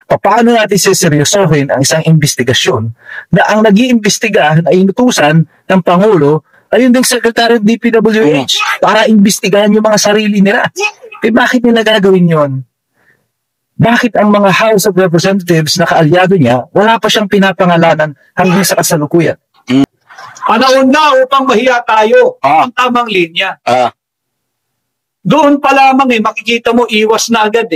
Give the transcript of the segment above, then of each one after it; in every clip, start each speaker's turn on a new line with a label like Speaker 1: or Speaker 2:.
Speaker 1: Paano natin siseryosohin ang isang investigasyon na ang nag-iimbestiga na inutusan ng Pangulo ay yung ding Secretary of DPWH para imbestigahan yung mga sarili nila? Eh bakit nila gagawin yon? Bakit ang mga House of Representatives na kaalyado niya, wala pa siyang pinapangalanan hanggang sa kasalukuyan?
Speaker 2: Panahon na upang mahiya tayo. Ang tamang linya. Doon pa lamang makikita mo iwas na agad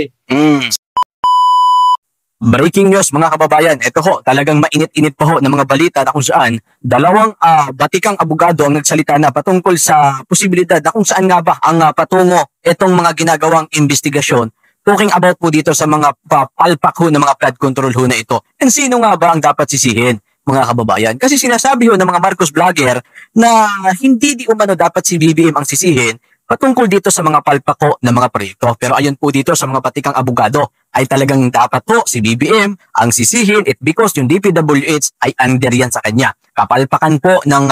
Speaker 3: Breaking news mga kababayan, ito ho, talagang mainit-init pa ho ng mga balita na kung saan dalawang batikang abogado ang nagsalita na patungkol sa posibilidad na kung saan nga ba ang patungo itong mga ginagawang investigasyon. Talking about po dito sa mga palpak ho ng mga flood control ho na ito. And sino nga ba ang dapat sisihin mga kababayan? Kasi sinasabi ho ng mga Marcos vlogger na hindi di umano dapat si BBM ang sisihin patungkol dito sa mga palpako ng mga proyekto. Pero ayon po dito sa mga batikang abogado ay talagang dapat po si BBM ang sisihin because yung DPWH ay under yan sa kanya. Kapalpakan po ng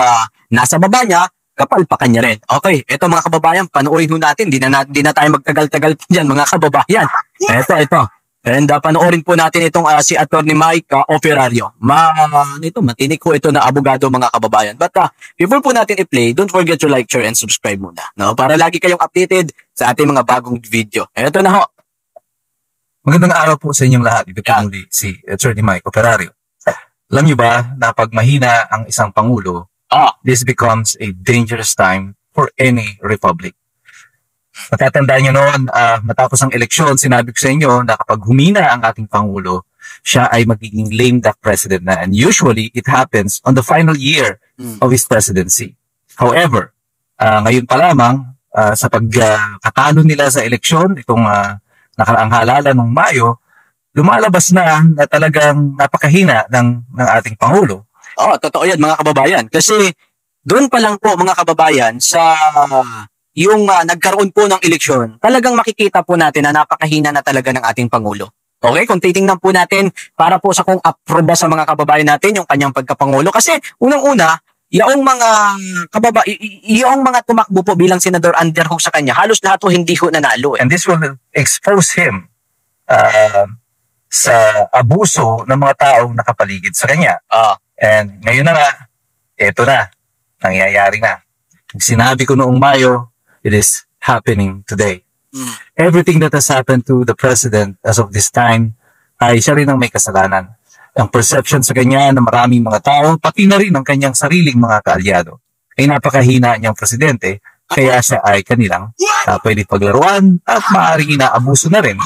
Speaker 3: nasa baba niya, kapalpakan niya rin. Okay, ito mga kababayan, panoorin ho natin. Di na tayo magtagal-tagal dyan mga kababayan. Ito. And panoorin po natin itong si Attorney Mike Operario. Matinik ko ito na abogado mga kababayan. But before po natin i-play, don't forget to like, share, and subscribe muna. No? Para lagi kayong updated sa ating mga bagong video. Ito na ho.
Speaker 1: Magandang araw po sa inyong lahat. Ito po muli si Attorney Mike Operario. Alam niyo ba na pag mahina ang isang Pangulo, this becomes a dangerous time for any republic. Matatandaan niyo noon, matapos ang eleksyon, sinabi ko sa inyo na kapag humina ang ating Pangulo, siya ay magiging lame duck president na. And usually, it happens on the final year of his presidency. However, ngayon pa lamang, sa pagkatalo nila sa eleksyon, itong nakaraang halalan ng Mayo, lumalabas na talagang napakahina ng ating Pangulo.
Speaker 3: Totoo yan mga kababayan. Kasi doon pa lang po mga kababayan sa yung nagkaroon po ng eleksyon, talagang makikita po natin na napakahina na talaga ng ating Pangulo. Okay, kung titingnan po natin para po sa kung aproba sa mga kababayan natin yung kanyang pagkapangulo. Kasi unang-una, yung mga tumakbo po bilang senador under ho sa kanya, halos lahat po hindi ho nanalo.
Speaker 1: And this will expose him sa abuso ng mga taong nakapaligid sa kanya. And ngayon na nga, eto na, nangyayari na. Sinabi ko noong Mayo, it is happening today. Everything that has happened to the president as of this time ay siya rin ang may kasalanan. Ang perception sa kanya ng maraming mga tao, pati na rin ang kanyang sariling mga kaalyado, ay napakahina niyang presidente, kaya siya ay kanilang pwede paglaruan at maaaring inaabuso na rin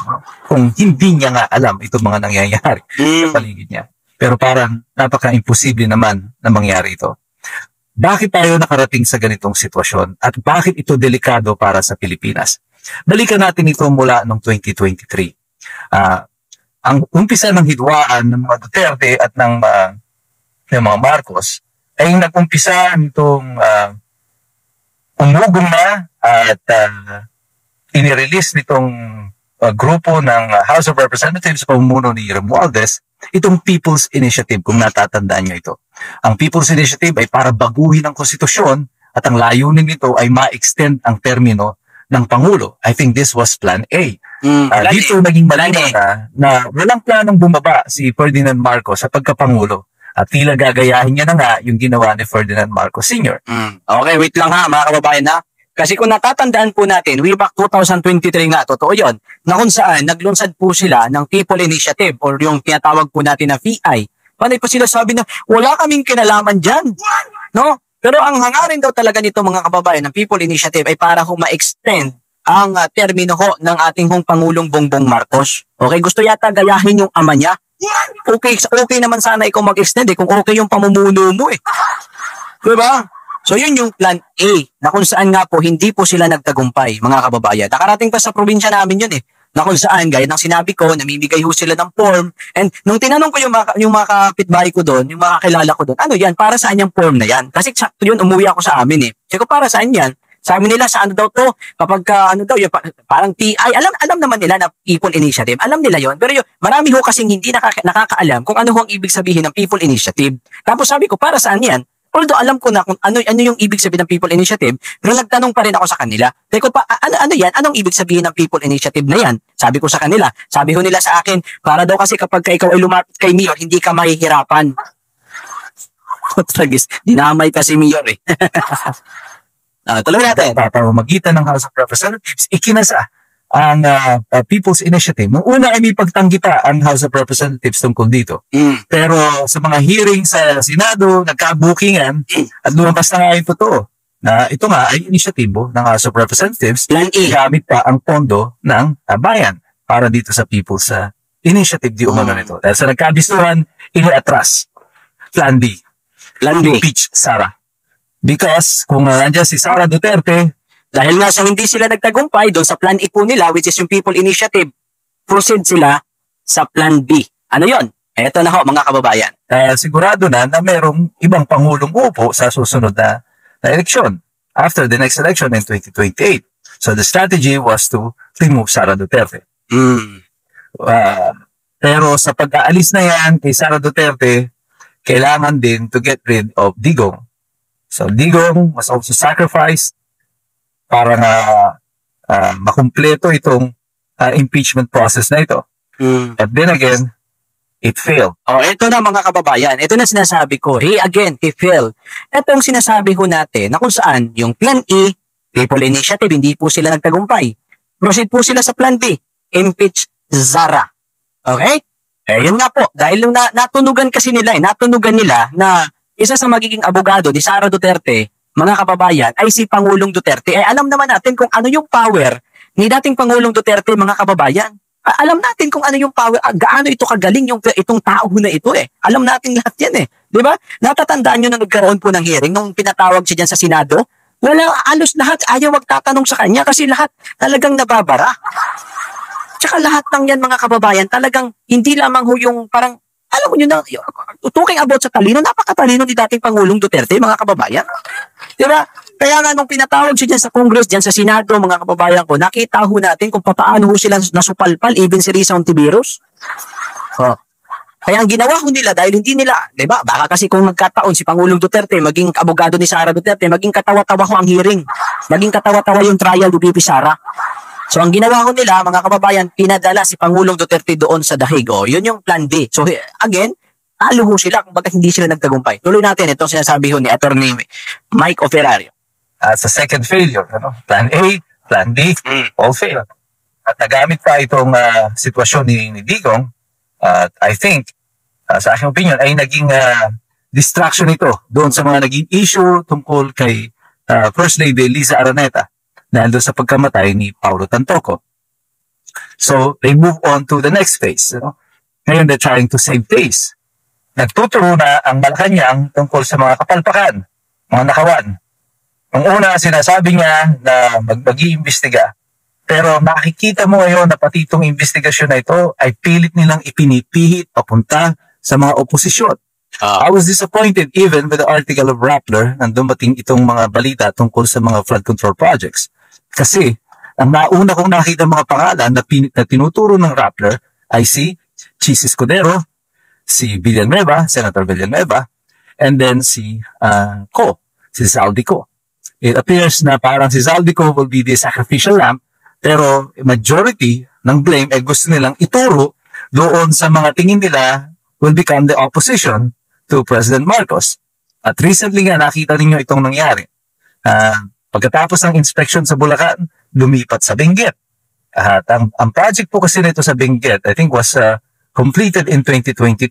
Speaker 1: kung hindi niya nga alam itong mga nangyayari sa paligid niya. Pero parang napaka-imposible naman na mangyari ito. Bakit tayo nakarating sa ganitong sitwasyon at bakit ito delikado para sa Pilipinas? Balikan natin ito mula noong 2023. Ang umpisa ng hidwaan ng mga Duterte at ng mga Marcos ay nag-umpisa nitong umugong na at inirelease nitong grupo ng House of Representatives sa pamumuno ni Romualdez itong People's Initiative, kung natatandaan nyo ito. Ang People's Initiative ay para baguhin ang konstitusyon at ang layunin nito ay ma-extend ang termino ng Pangulo. I think this was Plan A. Dito naging malinaw na walang planong bumaba si Ferdinand Marcos sa pagkapangulo. At tila gagayahin niya na nga yung ginawa ni Ferdinand Marcos Sr.
Speaker 3: Okay, wait lang ha mga kababayan ha. Kasi kung natatandaan po natin, way back 2023 nga, totoo yun, na kung saan naglunsad po sila ng People Initiative or yung tinatawag po natin na VI. Panay po sila sabi na wala kaming kinalaman dyan. No? Pero ang hangarin daw talaga nito mga kababayan ng People Initiative ay para ma-extend ang termino ho ng ating hong Pangulong Bongbong Marcos. Okay, gusto yata gayahin yung ama niya. Okay naman sana ikaw mag-extend kung okay yung pamumuno mo Diba? So yun yung Plan A na kung saan nga po hindi po sila nagtagumpay mga kababayan. Nakarating pa sa probinsya namin yun na kung saan gaya ng sinabi ko, namimigay ho sila ng form. And nung tinanong ko yung mga kapitbahay ko doon, yung mga kakilala ko doon, ano yan, para saan yung form na yan? Kasi sakto yun, umuwi ako sa amin Sabi ko, para saan yan? Sabi nila, sa ano daw to? Kapag yung parang TI, alam naman nila na People Initiative. Alam nila yon. Pero marami ho kasing hindi nakakaalam kung ano ho ang ibig sabihin ng People Initiative. Tapos sabi ko, para saan yan? Although alam ko na kung ano yung ibig sabihin ng People Initiative, pero nagtanong pa rin ako sa kanila. Teko pa, ano yan? Anong ibig sabihin ng People Initiative na yan? Sabi ko sa kanila. Sabi ko nila sa akin, para daw kasi kapag ikaw ay lumapit kay Mayor, hindi ka mahihirapan. Tragis, dinamay pa si Mayor eh. Tuloy natin.
Speaker 1: Pamamagitan ng House of Representatives, ikinasa ang People's Initiative. Nung una ay may pagtanggi pa ang House of Representatives tungkol dito. Pero sa mga hearing sa Senado, nagkabukingan at lumabas na nga yung totoo na ito nga ay inisyatibo ng House of Representatives.
Speaker 3: Plan E.
Speaker 1: Gamit pa ang pondo ng bayan para dito sa People's Initiative di umano nito. Dahil sa nagkabisuhan, iniatras. Plan B.
Speaker 3: Plan B.
Speaker 1: Impeach Sara. Because kung nandiyan si Sara Duterte,
Speaker 3: dahil nga sa hindi sila nagtagumpay doon sa Plan E po nila, which is yung People Initiative, proceed sila sa Plan B. Ano yon? Eto na ho, mga kababayan.
Speaker 1: Sigurado na merong ibang pangulong uupo sa susunod na eleksyon after the next election in 2028. So the strategy was to remove Sara Duterte. Pero sa pag-aalis na yan kay Sara Duterte, kailangan din to get rid of Digong. So Digong was also sacrificed para na makumpleto itong impeachment process na ito. But then again, it failed.
Speaker 3: Ito na mga kababayan. Ito na sinasabi ko. Hey, again, it failed. Ito ang sinasabi ko natin na kung saan yung Plan E, People Initiative, hindi po sila nagtagumpay. Proceed po sila sa Plan B, impeach Sara. Okay? Yun nga po. Dahil natunugan kasi nila, natunugan nila na isa sa magiging abogado ni Sara Duterte, mga kababayan, ay si Pangulong Duterte. Alam naman natin kung ano yung power ni dating Pangulong Duterte, mga kababayan. Alam natin kung ano yung power, gaano ito kagaling itong tao na ito eh. Alam natin lahat yan eh. Di ba? Natatandaan nyo na nagkaroon po ng hearing nung pinatawag siya dyan sa Senado? Wala, alos lahat ayaw magtatanong sa kanya kasi lahat talagang nababara. Tsaka lahat ng yan, mga kababayan, talagang hindi lamang ho yung parang, alam mo nyo na, talking about sa talino, napakatalino ni dating Pangulong Duterte, mga kababayan. Diba? Kaya nga nung pinatawag siya dyan sa Congress, dyan sa Senado, mga kababayan ko, nakita ho natin kung paano ho sila nasupalpal, even si Risa Ontiveros. Kaya ang ginawa ho nila, dahil hindi nila, diba? Baka kasi kung nagkataon si Pangulong Duterte, maging abogado ni Sara Duterte, maging katawa-tawa ho ang hearing. Maging katawa-tawa yung trial ni BP Sara. So ang ginawa ko nila, mga kababayan, pinadala si Pangulong Duterte doon sa Dahig. Yun yung Plan B. So again, talo ho sila kung bakit hindi sila nagtagumpay. Tuloy natin itong sinasabi ho ni Attorney Mike Oferario.
Speaker 1: Sa second failure, Plan A, Plan B, all failed. At nagamit pa itong sitwasyon ni Digong, I think, sa aking opinion, ay naging distraction ito doon sa mga naging issue tungkol kay First Lady Liza Araneta dahil doon sa pagkamatay ni Paulo Tantoco. So, they move on to the next phase. Ngayon, they're trying to save face. Nagtuturo na ang Malacanang tungkol sa mga kapalpakan, mga nakawan. Ang una, sinasabi niya na mag-iimbestiga. Pero makikita mo ngayon na pati itong investigasyon na ito ay pilit nilang ipinipihit papunta sa mga oposisyon. I was disappointed even with the article of Rappler na dumating itong mga balita tungkol sa mga flood control projects. Kasi, ang nauna kong nakita mga pangalan na tinuturo ng Rappler ay si Chis Escudero, si Villanueva, Senator Villanueva, and then si Zaldico. It appears na parang si Zaldico will be the sacrificial lamb, pero majority ng blame ay gusto nilang ituro doon sa mga tingin nila will become the opposition to President Marcos. At recently nga nakita ninyo itong nangyari. Pagkatapos ng inspection sa Bulacan, lumipat sa Benguet. At ang project po kasi nito sa Benguet, I think was completed in 2022.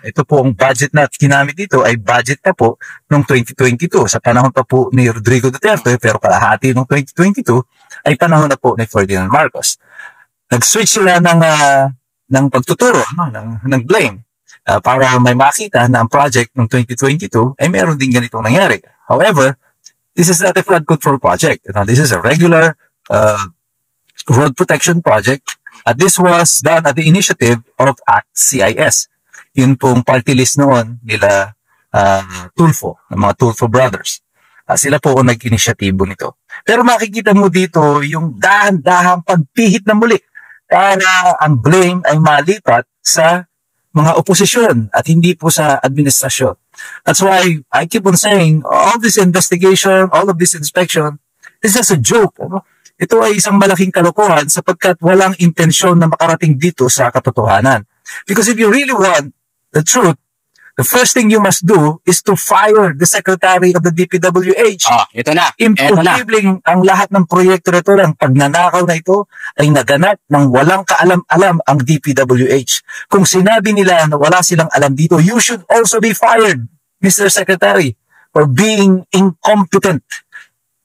Speaker 1: Ito po ang budget na ginamit dito ay budget pa po noong 2022. Sa panahon pa po ni Rodrigo Duterte, pero kalahati noong 2022 ay panahon na po ni Ferdinand Marcos. Nag-switch sila ng pagtuturo, ng blame, para may makita na ang project noong 2022 ay meron din ganitong nangyari. However, this is not a flood control project. This is a regular road protection project. At this was done at the initiative of ACT CIS. Yun pong party list noon nila Tulfo, ng mga Tulfo brothers. Sila po ang nag-inisyatibo nito. Pero makikita mo dito yung dahan-dahang pagpihit na muli para ang blame ay malipat sa mga oposisyon at hindi po sa administrasyon. That's why I keep on saying, all this investigation, all of this inspection, is just a joke. Ano? Ito ay isang malaking kalokohan sapagkat walang intensyon na makarating dito sa katotohanan. Because if you really want the truth, the first thing you must do is to fire the Secretary of the DPWH.
Speaker 3: Ito na.
Speaker 1: Imposibleng ang lahat ng proyekto nito, ang pagnanakaw na ito, ay naganap ng walang kaalam-alam ang DPWH. Kung sinabi nila na wala silang alam dito, you should also be fired, Mr. Secretary, for being incompetent.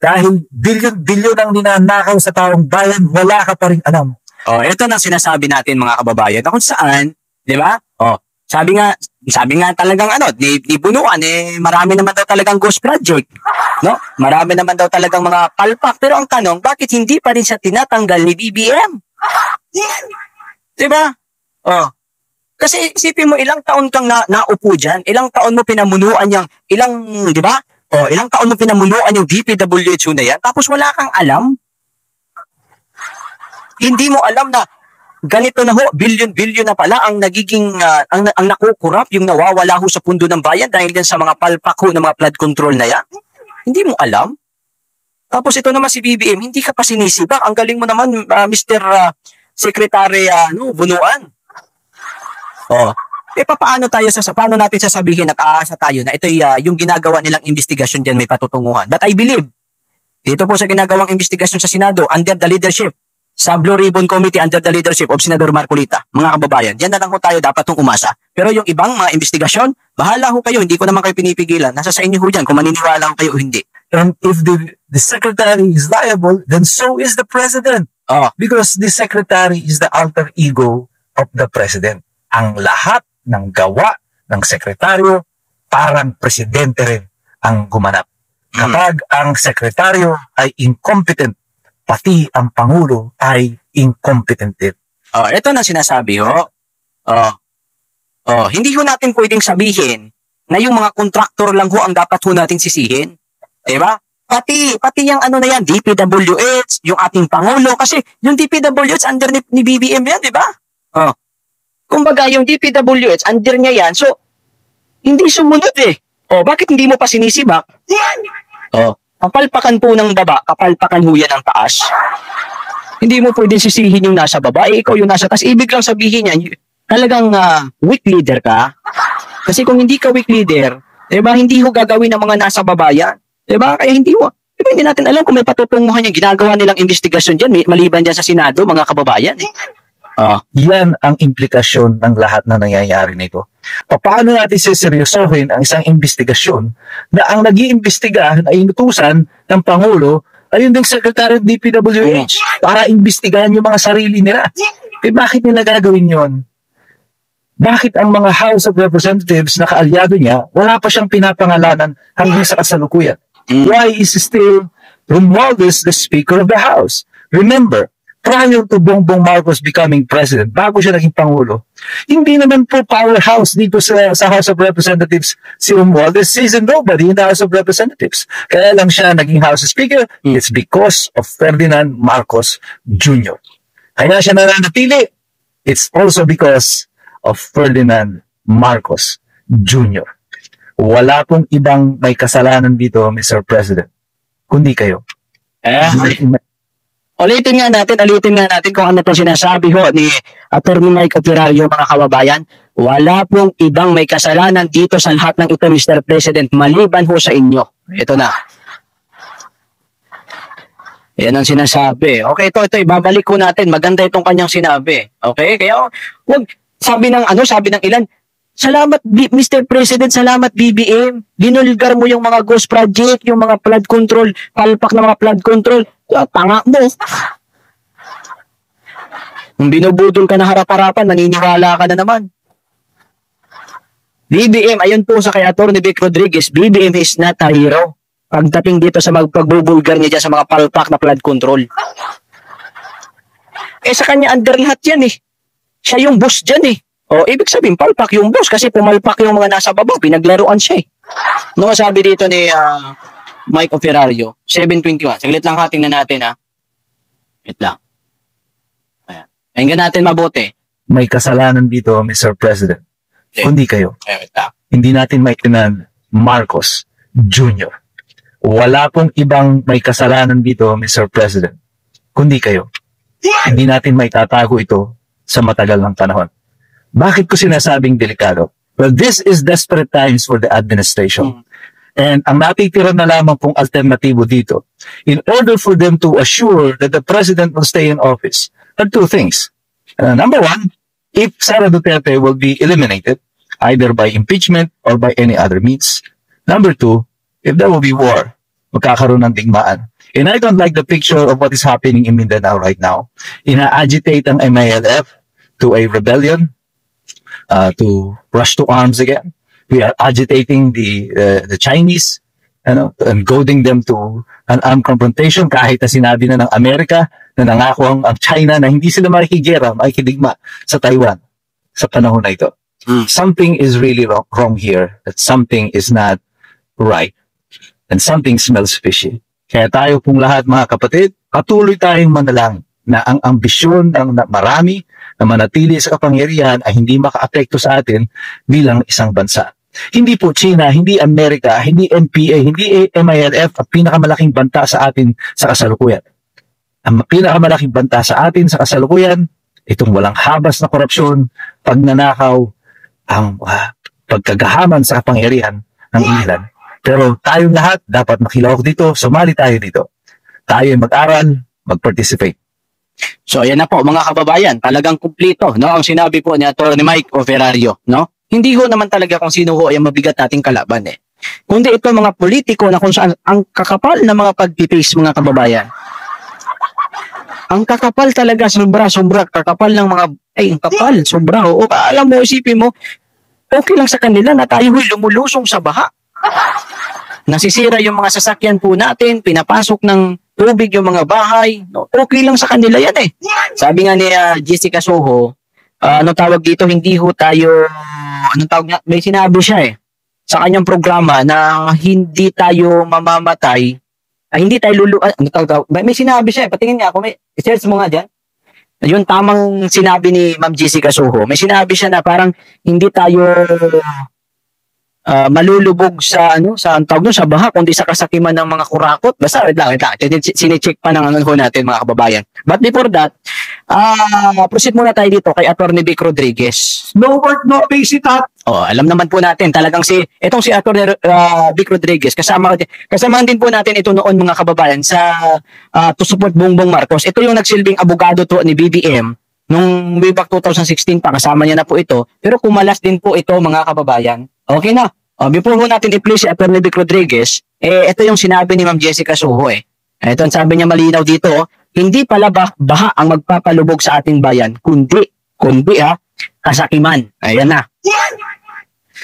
Speaker 1: Dahil bilyon-bilyon ang ninanakaw sa taong bayan, wala ka pa rin alam.
Speaker 3: Ito na sinasabi natin mga kababayan, na kung saan, di ba? Sabi nga talagang ni Bunuan, marami naman daw talagang ghost project. No? Marami naman daw talagang mga palpak. Pero ang tanong, bakit hindi pa rin siya tinatanggal ni BBM? Diba? Kasi isipin mo, ilang taon kang naupo dyan, ilang taon mo pinamunuan yung, di ba? Ilang taon mo pinamunuan yung DPWH na yan, tapos wala kang alam? Hindi mo alam na ganito na ho, bilyon-bilyon na pala ang nagiging, ang nakukurap, yung nawawala ho sa pundo ng bayan dahil din sa mga palpak ho ng mga flood control na yan. Hindi mo alam. Tapos ito naman si BBM, hindi ka pa sinisibak. Ang galing mo naman, Mr. Secretary Bunuan. Paano natin sasabihin at aasa tayo na ito yung ginagawa nilang investigasyon dyan may patutunguhan? But I believe, dito po sa ginagawang investigasyon sa Senado, under the leadership sa Blue Ribbon Committee under the leadership of Senador Marcolita, mga kababayan, diyan na lang ho tayo dapat nung umasa. Pero yung ibang mga investigasyon, bahala ho kayo, hindi ko naman kayo pinipigilan. Nasa sa inyo ho dyan kung maniniwala ho kayo o hindi.
Speaker 1: And if the secretary is liable, then so is the president. Because the secretary is the alter ego of the president. Ang lahat ng gawa ng sekretaryo, parang presidente rin ang gumanap. Kapag ang sekretaryo ay incompetent, pati ang Pangulo ay incompetent din.
Speaker 3: Ito na sinasabi ho. Hindi ho natin pwedeng sabihin na yung mga kontraktor lang ho ang dapat ho natin sisihin. Diba? Pati yung na yan, DPWH, yung ating Pangulo, kasi yung DPWH under ni BBM yan, diba? Kumbaga, yung DPWH under niya yan, so, hindi sumunod bakit hindi mo pa sinisibak? Kapalpakan po ng baba, kapalpakan ho yan ang taas. Hindi mo pwedeng sisihin yung nasa baba, ikaw yung nasa taas. Ibig lang sabihin yan, talagang weak leader ka. Kasi kung hindi ka weak leader, diba, hindi ho gagawin ng mga nasa baba yan. Diba, kaya hindi natin alam kung may patutunguhan yung ginagawa nilang investigasyon dyan, maliban dyan sa Senado, mga kababayan.
Speaker 1: Yan ang implikasyon ng lahat na nangyayari nito. Paano natin siseryosohin ang isang investigasyon na ang nag-iimbestigahan ay inutusan ng Pangulo ay yung Secretary of DPWH para imbestigahan yung mga sarili nila? Bakit nila gagawin yon? Bakit ang mga House of Representatives na kaalyado niya, wala pa siyang pinapangalanan hanggang sa kasalukuyan? Why is still Romualdez the Speaker of the House? Remember, prior to Bongbong Marcos becoming president, bago siya naging Pangulo, hindi naman po powerhouse dito sa House of Representatives si Romualdez. He's nobody in the House of Representatives. Kaya lang siya naging House Speaker, it's because of Ferdinand Marcos Jr. Kaya siya nananatili, it's also because of Ferdinand Marcos Jr. Wala pong ibang may kasalanan dito, Mr. President, kundi kayo.
Speaker 3: Ulitin nga natin kung ano po sinasabi ho ni Atty. Mike Operario, mga kababayan. Wala pong ibang may kasalanan dito sa lahat ng ito, Mr. President, maliban ho sa inyo. Ito na. Yan ang sinasabi. Okay, ito, ibabalik ko natin. Maganda itong kanyang sinabi. Okay, kaya sabi ng ilan, salamat Mr. President, salamat BBM. Linulgar mo yung mga ghost project, yung mga flood control, palpak na mga flood control. Tanga mo. Kung binubudol ka na harap-harapan, naniniwala ka na naman. BBM, ayun po sa kay Atty. Vic Rodriguez, BBM is not a hero. Pagdating dito sa pagbubulgar niya dyan sa mga palpak na flood control. Sa kanya under lahat yan Siya yung boss dyan ibig sabihin, palpak yung boss kasi pumalpak yung mga nasa baba, pinaglaruan siya Ano sabi dito ni Mike Operario, 721. Saglit lang tingnan natin Wait lang. Ayan. Pakinggan natin mabuti.
Speaker 1: May kasalanan dito, Mr. President. kundi kayo. Hindi natin maikinan Marcos Jr. Wala pong ibang may kasalanan dito, Mr. President, kundi kayo. Hindi natin maitatago ito sa matagal ng panahon. Bakit ko sinasabing delikado? Well, this is desperate times for the administration. And ang natitira na lamang pong alternatibo dito, in order for them to assure that the President will stay in office, are two things. Number one, if Sara Duterte will be eliminated, either by impeachment or by any other means. Number two, if there will be war, magkakaroon ng digmaan. And I don't like the picture of what is happening in Mindanao right now. Ina-agitate ang MILF to a rebellion, to rush to arms again. We are agitating the Chinese, and goading them to an armed confrontation kahit na sinabi na ng Amerika na nangako ang China na hindi sila makikigera, makikidigma sa Taiwan sa panahon na ito. Something is really wrong here. That something is not right. And something smells fishy. Kaya tayo pong lahat, mga kapatid, patuloy tayong manalangin na ang ambisyon ng marami na manatili sa kapangyarihan ay hindi maka-apekto sa atin bilang isang bansa. Hindi po China, hindi Amerika, hindi NPA, hindi MILF ang pinakamalaking banta sa atin sa kasalukuyan. Ang pinakamalaking banta sa atin sa kasalukuyan, itong walang habas na korupsyon, pagnanakaw, ang pagkagahaman sa kapangyarihan ng ilan. Pero tayong lahat dapat makilahok dito, sumali tayo dito. Tayo ay mag-aral, mag-participate.
Speaker 3: So ayan na po mga kababayan, talagang kumplito, no, ang sinabi po ni Atty. Mike Overario, no? Hindi ho naman talaga kung sino ho ay mabigat nating kalaban eh. Kundi ito mga politiko na kung saan ang kakapal na mga pagpipis, mga kababayan. Ang kakapal talaga, sobra, kakapal ng mga, ang kapal, sobra. O alam mo, isipin mo, okay lang sa kanila na tayo lumulusong sa baha. Nasisira yung mga sasakyan po natin, pinapasok ng tubig yung mga bahay. No, okay lang sa kanila yan eh. Sabi nga ni Jessica Soho, tawag dito, hindi ho tayo, tawag nga, may sinabi siya eh, sa kanyang programa na hindi tayo mamamatay, hindi tayo may sinabi siya eh, patingin nga ako, may search mo nga dyan. Yung tamang sinabi ni Ma'am Jessica Soho, may sinabi siya na parang hindi tayo malulubog sa sa baha kundi sa kasakiman ng mga kurakot. Basta wait lang. Sine-check pa ng natin mga kababayan. But before that, proceed muna tayo dito kay Atty. Vic Rodriguez.
Speaker 2: No work, no pay si Tat.
Speaker 3: Alam naman po natin talagang si Atty. Vic Rodriguez kasama din po natin ito noon mga kababayan sa to support Bongbong Marcos. Ito yung nagsilbing abogado to ni BBM nung way back 2016 pa, kasama niya na po ito. Pero kumalas din po ito mga kababayan. Okay na. Before ho natin i-play si Atty. Vic Rodriguez, ito yung sinabi ni Ma'am Jessica Soho eh. Ito ang sabi niya malinaw dito, hindi pala baha ang magpapalubog sa ating bayan, kundi kasakiman. Ayan na.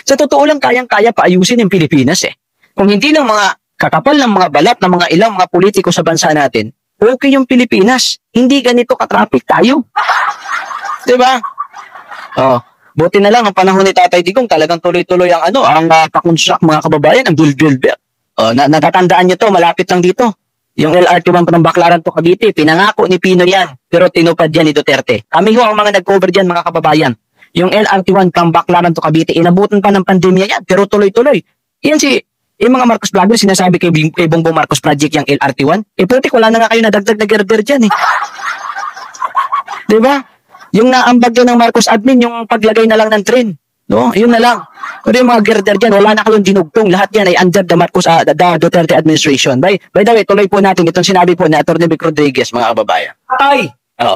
Speaker 3: Sa totoo lang, kayang-kaya paayusin yung Pilipinas eh. Kung hindi ng mga kakapal ng mga balat ng mga ilang mga politiko sa bansa natin, okay yung Pilipinas. Hindi ganito ka-traffic tayo. Diba? Buti na lang ang panahon ni Tatay Digong talagang tuloy-tuloy ang pa-construct mga kababayan, ang Dulbilber. Natatandaan niyo to, malapit lang dito. Yung LRT1 from Baclaran to Cavite, pinangako ni Pino yan, pero tinupad yan ni Duterte. Kami ho ang mga nag-cover dyan mga kababayan. Yung LRT1 from Baclaran to Cavite, inabutan pa ng pandemya yan, pero tuloy-tuloy. Yan yung mga Marcos vloggers, sinasabi kay Bongbong Marcos Project yung LRT1. Putik, wala na nga kayo nadagdag na girder dyan eh. Diba? Yung naambag yun ng Marcos admin, yung paglagay na lang ng train. No? Yun na lang. Pero yung mga girder dyan, wala na kayong dinugtong. Lahat yan ay under the Marcos, the Duterte administration. By the way, tuloy po natin itong sinabi po ni Atty. Vic Rodriguez, mga kababayan.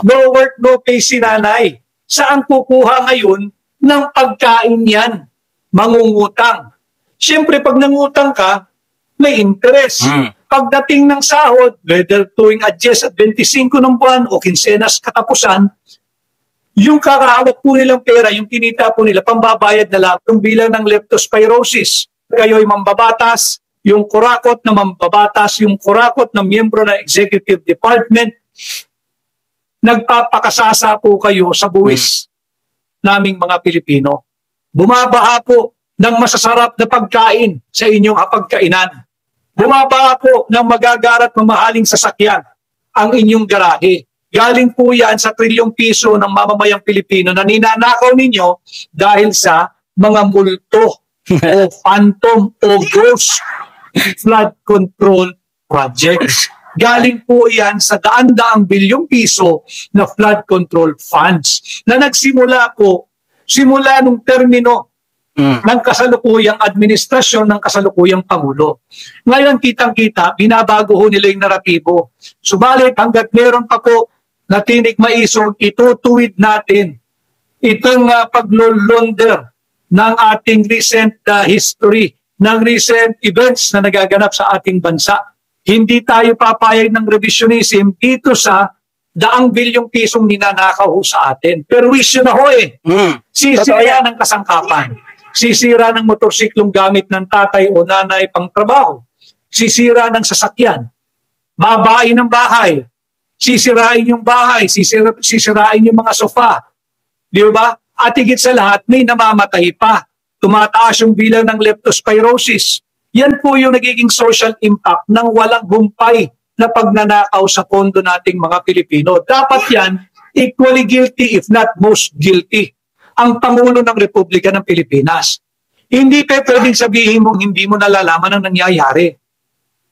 Speaker 2: No work, no pay si nanay. Saan kukuha ngayon ng pagkain yan? Mangungutang. Siyempre, pag nangutang ka, may interest. Pagdating ng sahod, whether tuwing adjust at 25 ng buwan o kinsenas katapusan, yung kakahawak po nilang pera, yung kinita po nila, pambabayad na lang yung bilang ng leptospirosis. Kayo'y mambabatas, yung kurakot na mambabatas, yung kurakot na miyembro ng executive department, nagpapakasasa po kayo sa buwis naming mga Pilipino. Bumabaha po ng masasarap na pagkain sa inyong hapagkainan. Bumabaha po ng magagarat mamahaling sasakyan ang inyong garahe. Galing po yan sa trilyong piso ng mamamayang Pilipino na ninanakaw ninyo dahil sa mga multo o phantom o ghost flood control projects. Galing po yan sa daan-daang bilyong piso na flood control funds na nagsimula po, simula nung termino ng kasalukuyang administrasyon ng kasalukuyang Pangulo. Ngayon, kitang-kita, binabago ho nila yung naratibo. Subalit, hanggat meron pa po na tinik maisog, itutuwid natin itong paglulonder ng ating recent history, ng recent events na nagaganap sa ating bansa. Hindi tayo papayag ng revisionism dito sa daang bilyong pisong ninanakaw ho sa atin. Pero wisyo na ho eh. Sisira ng kasangkapan. Sisira ng motorsiklong gamit ng tatay o nanay pang trabaho. Sisira ng sasakyan. Babae ng bahay. Sisirain yung bahay. Sisirain yung mga sofa. Di ba? At higit sa lahat, may namamatay pa. Tumataas yung bilang ng leptospirosis. Yan po yung nagiging social impact ng walang humpay na pagnanakaw sa pondo nating mga Pilipino. Dapat yan, equally guilty if not most guilty ang Pangulo ng Republika ng Pilipinas. Hindi pa pwedeng sabihin mong hindi mo nalalaman ang nangyayari.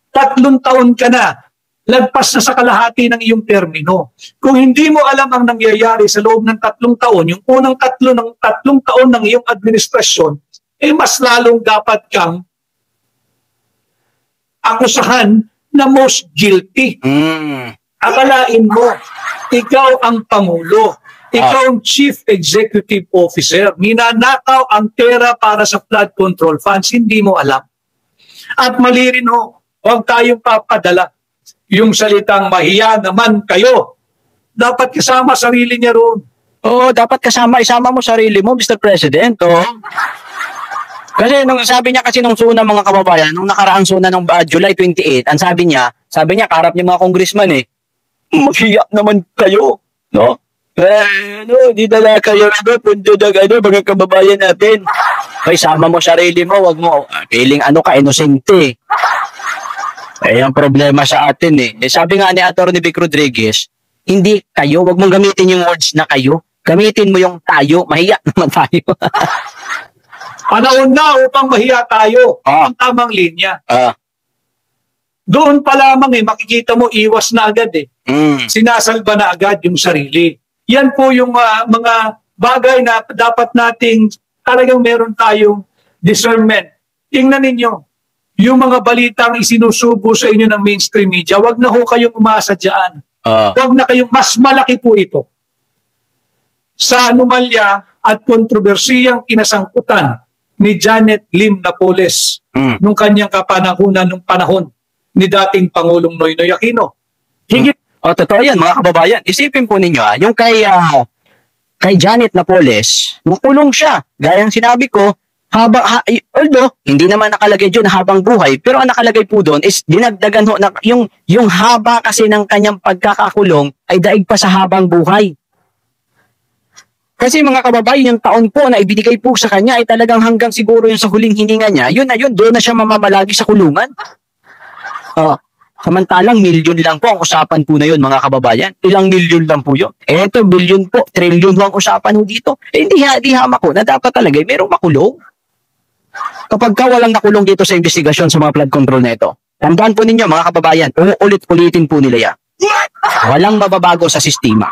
Speaker 2: 3 taon ka na, lagpas na sa kalahati ng iyong termino. Kung hindi mo alam ang nangyayari sa loob ng 3 taon, yung unang 3 taon ng iyong administrasyon, eh mas lalong dapat kang akusahan na most guilty. Akalain mo, ikaw ang Pangulo. Ikaw ang Chief Executive Officer. Ninanakaw ang pera para sa flood control funds. Hindi mo alam. At mali rin ho, huwag tayong papadala yung salitang mahiya naman kayo. Dapat kasama sarili niya roon.
Speaker 3: Oo, dapat isama mo sarili mo, Mr. President. Oo. Kasi nung sabi niya kasi nung suna mga kababayan, nung nakaraang suna ng July 28, ang sabi niya, kaharap niya mga congressman eh, mahiya naman kayo, no? Di dala kayo pundo ng mga kababayan natin. Kaya sama mo sarili mo, wag mo, feeling inosente. Eh, ang problema sa atin eh. Sabi nga ni Atty. Vic Rodriguez, hindi kayo, wag mong gamitin yung words na kayo. Gamitin mo yung tayo, mahiya naman tayo.
Speaker 2: Panahon na upang mahiya tayo. Ang tamang linya. Doon pa lamang makikita mo iwas na agad eh. Sinasalba na agad yung sarili. Yan po yung mga bagay na dapat nating talagang meron tayong discernment. Tingnan ninyo, yung mga balitang isinusubo sa inyo ng mainstream media, wag na ho kayong umasa dyan. Wag na kayong, mas malaki po ito sa anomalya at kontrobersiyang kinasangkutan ni Janet Lim Napoles nung kanyang kapanahunan nung panahon ni dating Pangulong Noynoy Aquino. Higit
Speaker 3: totoo yan, mga kababayan. Isipin po ninyo, yung kay Janet Napoles, nakulong siya. Gaya ng sinabi ko, although, hindi naman nakalagay dyan habang buhay, pero ang nakalagay po doon is dinagdagan ho, yung haba kasi ng kanyang pagkakakulong ay daig pa sa habang buhay. Kasi mga kababayan, yung taon po na ibinigay po sa kanya ay talagang hanggang siguro yung sa huling hininga niya, yun na yun, doon na siya mamamalagi sa kulungan. Samantalang milyon lang po ang usapan po na yun, mga kababayan. Ilang milyon lang po yun. Eto, bilyon po, trilyon po ang usapan po dito. Hindi hama ko na dapat talaga merong makulong. Kapag walang nakulong dito sa investigasyon sa mga flood control na ito, tandaan po ninyo, mga kababayan, uulit-ulitin po nila yan. Walang mababago sa sistema.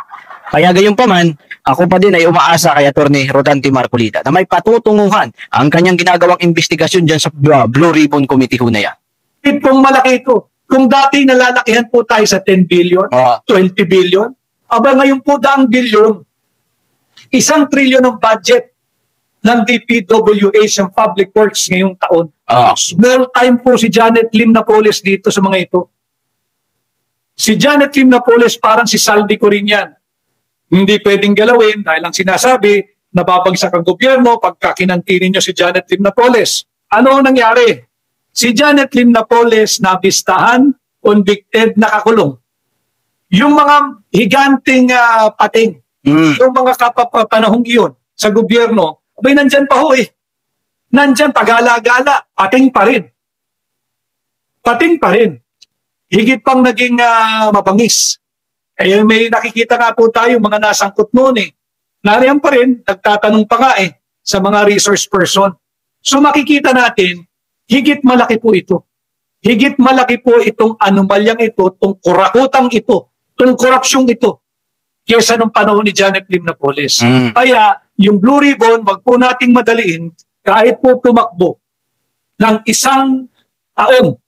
Speaker 3: Kaya gayon pa man, ako pa din ay umaasa kay Atty. Rodante Marcolita na may patutunguhan ang kanyang ginagawang investigasyon dyan sa Blue Ribbon Committee ho na yan.
Speaker 2: Itong malaki ito. Kung dati nalalakihan po tayo sa 10 billion, 20 billion, aba ngayon po 1 billion, 1 trillion ng budget ng DPWH ng Public Works ngayong taon. Small time po si Janet Lim Napoles dito sa mga ito. Si Janet Lim Napoles parang si Saldi ko rin yan. Hindi pwedeng galawin dahil ang sinasabi, nababagsak ang gobyerno pagka kinangkinin nyo si Janet Lim Napoles. Ano ang nangyari? Si Janet Lim Napoles nabistahan, convicted, nakakulong. Yung mga higanting pating, yung mga kapapanahong iyon sa gobyerno, abay nandyan pa ho eh. Nandyan, pagala-gala, pating pa rin. Pating pa rin. Higit pang naging mabangis. Eh, may nakikita nga po tayo, mga nasangkot noon eh. Nariyan pa rin, nagtatanong pa nga eh, sa mga resource person. So makikita natin, higit malaki po ito. Higit malaki po itong anomalyang ito, itong kurakutang ito, itong korupsyong ito, kaysa nung panahon ni Janet Lim Napoles. Kaya, yung Blue Ribbon, wag po nating madaliin, kahit po tumakbo ng isang taon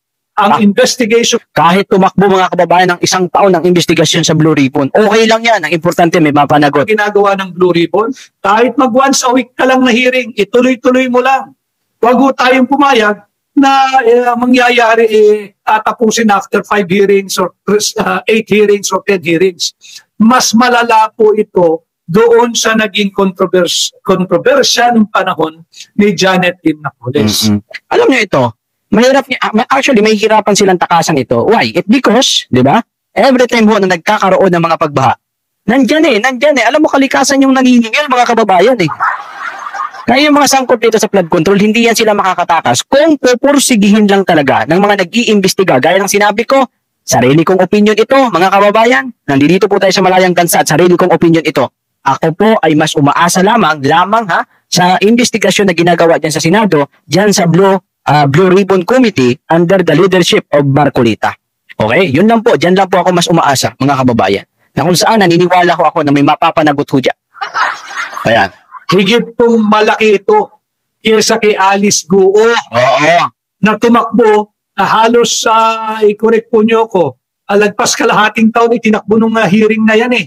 Speaker 2: ang investigation.
Speaker 3: Kahit tumakbo mga kababayan ng isang taon ng investigasyon sa Blue Ribbon, okay lang yan. Ang importante may mapanagot.
Speaker 2: Ginagawa ng Blue Ribbon, kahit mag once a week ka lang na hearing, ituloy-tuloy mo lang. Wag po tayong pumayag na mangyayari tatapusin after 5 hearings or 8 hearings or 10 hearings. Mas malala po ito doon sa naging kontrobersya ng panahon ni Janet Lim Napoles.
Speaker 3: Alam niyo ito, actually may hirapan silang takasan ito. Why? Because, di ba? Every time ho na nagkakaroon ng mga pagbaha, nandyan eh. Alam mo, kalikasan yung nanginingil mga kababayan eh. Kaya yung mga sangkot dito sa flood control, hindi yan sila makakatakas kung pupursigihin lang talaga ng mga nag-iimbestiga. Gaya ng sinabi ko, sarili kong opinion ito, mga kababayan. Nandito po tayo sa malayang bansa at sarili kong opinion ito. Ako po ay mas umaasa lamang sa investigasyon na ginagawa dyan sa Senado, dyan sa Blue Ribbon Committee under the leadership of Marcolita. Okay? Yun lang po. Dyan lang po ako mas umaasa, mga kababayan. Na kung saan naniniwala ko ako na may mapapanagot ho dyan. Ayan.
Speaker 2: Higit pong malaki ito kaysa kay Alice Guo na tumakbo na halos i-correct po nyo ko, alagpas kalahating taon itinakbo nung hearing na yan eh.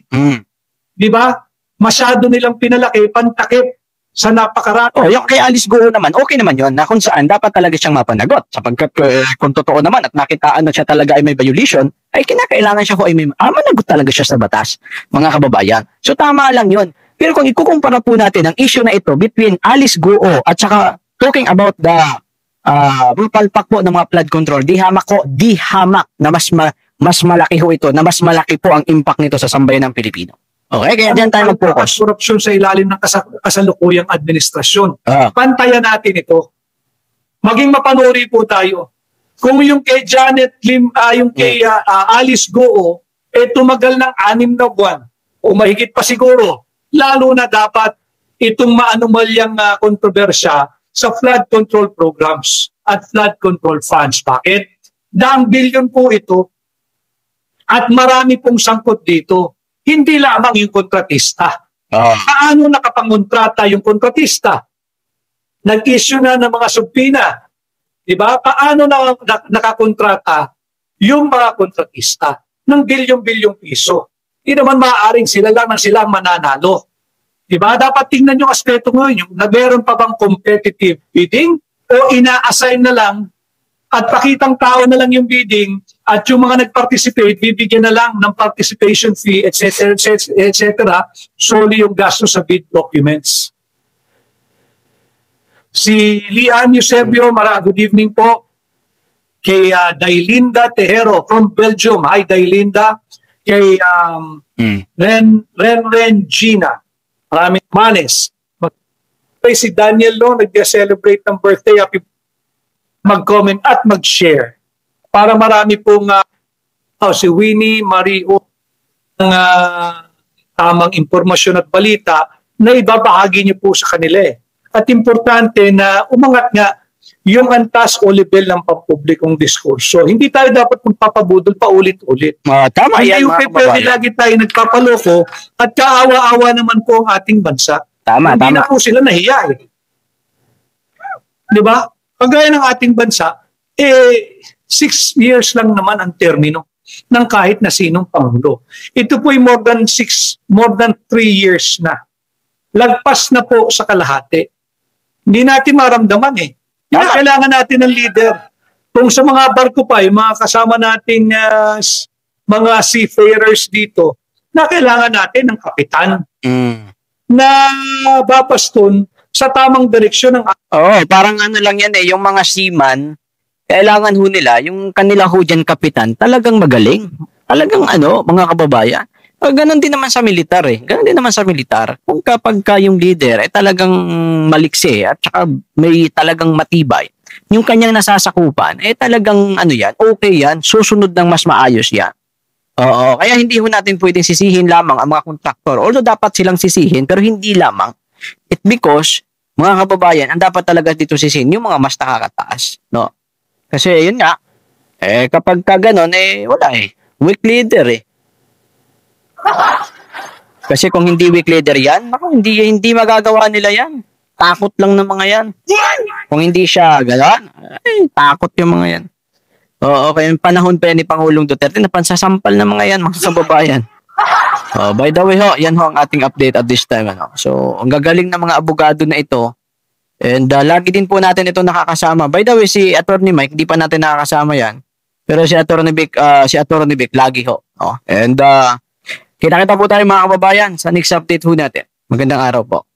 Speaker 2: Di ba? Masyado nilang pinalaki, pantakip sa napakarami.
Speaker 3: Yung kay Alice Guo naman, okay naman yun, na kung saan dapat talaga siyang mapanagot. Sapagkat kung totoo naman at nakitaan na siya talaga ay may violation, ay kinakailangan siya ko ay may managot talaga siya sa batas, mga kababayan. So tama lang yun. Pero kung ikukumpara po natin ang issue na ito between Alice Guo at saka talking about the palpak po ng mga flood control, di hamak na mas malaki ho ito, na mas malaki po ang impact nito sa sambayan ng Pilipino. Okay, kaya diyan tayo mag-focus.
Speaker 2: Korupsyon sa ilalim ng kasalukuyang administrasyon. Pantayan natin ito. Maging mapanuri po tayo. Kung yung kay Janet Lim, yung kay Alice Guo, tumagal ng 6 na buwan o mahigit pa siguro, lalo na dapat itong maanumalyang kontrobersya sa flood control programs at flood control funds. Bakit? Daang bilyon po ito at marami pong sangkot dito. Hindi lamang yung kontratista. Paano nakapangontrata yung kontratista? Nag-issue na ng mga subpina. Diba? Paano nakakontrata yung mga kontratista ng bilyon-bilyong piso? Hindi naman maaaring sila lang mananalo. Diba? Dapat tingnan yung aspeto ngayon. Yung meron pa bang competitive bidding o ina-assign na lang at pakitang tao na lang yung bidding at yung mga nag-participate, bibigyan na lang ng participation fee, etc. Solely yung gasto sa bid documents. Si Lian Eusebio, good evening po. Kay Dailinda Tejero from Belgium. Hi, Dailinda. Kay Ren Gina. Maraming manes. Si Daniel Lo, nag-celebrate ng birthday. Happy mag-comment at mag-share. Para marami pong si Winnie Mario ng tamang impormasyon at balita na ibabahagi niyo po sa kanila. At importante na umangat nga yung antas o level ng pampublikong diskurso. Hindi tayo dapat magpapabudol pa ulit-ulit.
Speaker 3: Tama yan,
Speaker 2: mga kababayan. Lagi tayo nagpapaloko at kaawa-awa naman po ang ating bansa. Hindi na po sila nahiya eh. Di ba? Pagaya ng ating bansa, 6 years lang naman ang termino ng kahit na sinong pangulo. Ito po ay more than 3 years na. Lagpas na po sa kalahati. Hindi natin maramdaman eh. Kailangan natin ng leader. Kung sa mga barko pa, yung mga kasama nating mga seafarers dito, na kailangan natin ng kapitan na babaston sa tamang direksyon ng...
Speaker 3: parang ano lang yan eh, yung mga seaman, kailangan ho nila, yung kanila ho dyan kapitan, talagang magaling. Talagang mga kababayan. Ganon din naman sa militar eh. Ganon din naman sa militar. Kung kapag yung leader ay talagang maliksi at saka may talagang matibay, yung kanyang nasasakupan, talagang okay yan, susunod ng mas maayos yan. Kaya hindi ho natin pwedeng sisihin lamang ang mga kontraktor. Although dapat silang sisihin, pero hindi lamang. Because mga kababayan, ang dapat talaga dito sisihin, yung mga mas nakakataas, no? Kasi yun nga, kapag ka ganon, wala weak leader Kasi kung hindi weak leader yan, naku, hindi magagawa nila yan. Takot lang ng mga yan. Kung hindi siya ganon, takot yung mga yan. Oo, kaya yung panahon pa yan ni Pangulong Duterte, napansasampal ng mga yan, mga kababayan. By the way yan ang ating update at this time. So, ang gagaling ng mga abogado na ito, and lagi din po natin ito nakakasama. By the way, si Attorney Mike, hindi pa natin nakakasama yan. Pero si Attorney Vic, lagi ho. And kita-kita po tayo mga kababayan sa next update ho natin. Magandang araw po.